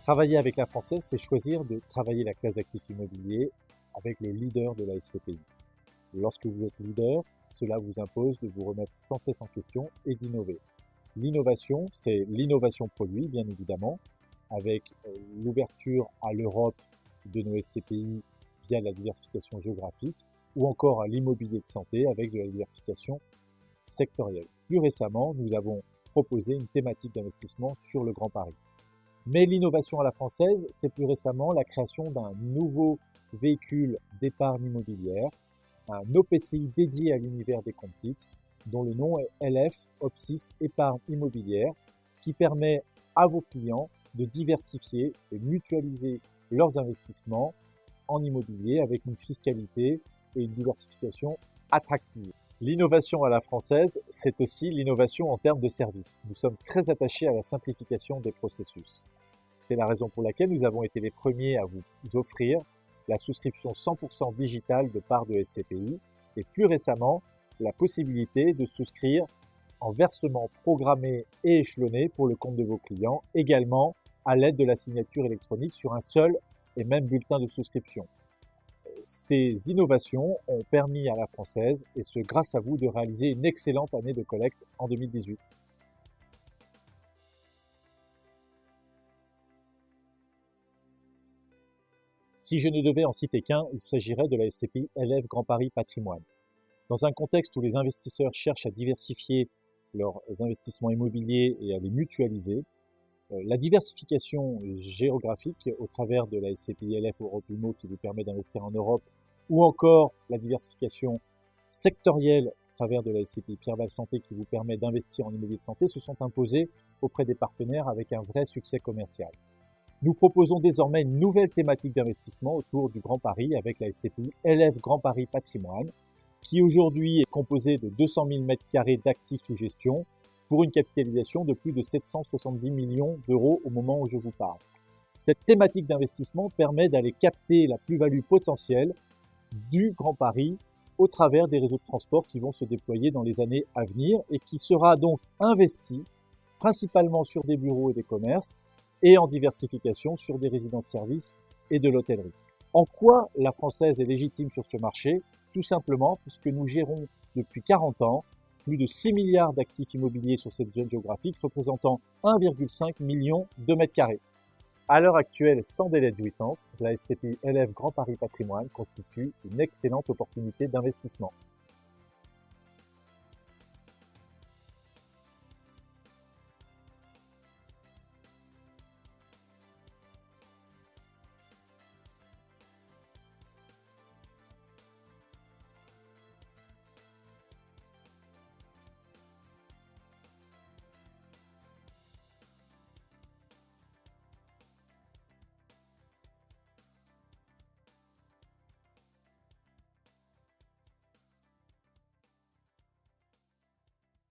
Travailler avec la Française, c'est choisir de travailler la classe d'actifs immobiliers avec le leader de la SCPI. Lorsque vous êtes leader, cela vous impose de vous remettre sans cesse en question et d'innover. L'innovation, c'est l'innovation produit, bien évidemment, avec l'ouverture à l'Europe de nos SCPI via la diversification géographique, ou encore à l'immobilier de santé avec de la diversification sectorielle. Plus récemment, nous avons proposé une thématique d'investissement sur le Grand Paris. Mais l'innovation à la française, c'est plus récemment la création d'un nouveau véhicule d'épargne immobilière, un OPCI dédié à l'univers des comptes titres, dont le nom est LF Opsis Épargne Immobilière, qui permet à vos clients de diversifier et mutualiser leurs investissements en immobilier avec une fiscalité et une diversification attractive. L'innovation à la française, c'est aussi l'innovation en termes de services. Nous sommes très attachés à la simplification des processus. C'est la raison pour laquelle nous avons été les premiers à vous offrir la souscription 100% digitale de parts de SCPI et plus récemment, la possibilité de souscrire en versement programmé et échelonné pour le compte de vos clients, également à l'aide de la signature électronique sur un seul et même bulletin de souscription. Ces innovations ont permis à la Française, et ce grâce à vous, de réaliser une excellente année de collecte en 2018. Si je ne devais en citer qu'un, il s'agirait de la SCPI LF Grand Paris Patrimoine. Dans un contexte où les investisseurs cherchent à diversifier leurs investissements immobiliers et à les mutualiser, la diversification géographique au travers de la SCPI LF Europe Immo qui vous permet d'investir en Europe, ou encore la diversification sectorielle au travers de la SCPI Pierreval Santé qui vous permet d'investir en immobilier de santé, se sont imposées auprès des partenaires avec un vrai succès commercial. Nous proposons désormais une nouvelle thématique d'investissement autour du Grand Paris avec la SCPI LF Grand Paris Patrimoine, qui aujourd'hui est composée de 200 000 m² d'actifs sous gestion pour une capitalisation de plus de 770 millions d'euros au moment où je vous parle. Cette thématique d'investissement permet d'aller capter la plus-value potentielle du Grand Paris au travers des réseaux de transport qui vont se déployer dans les années à venir et qui sera donc investi principalement sur des bureaux et des commerces et en diversification sur des résidences-services et de l'hôtellerie. En quoi la Française est légitime sur ce marché? Tout simplement puisque nous gérons depuis 40 ans plus de 6 milliards d'actifs immobiliers sur cette zone géographique représentant 1,5 million de mètres carrés. À l'heure actuelle, sans délai de jouissance, la SCPI LF Grand Paris Patrimoine constitue une excellente opportunité d'investissement.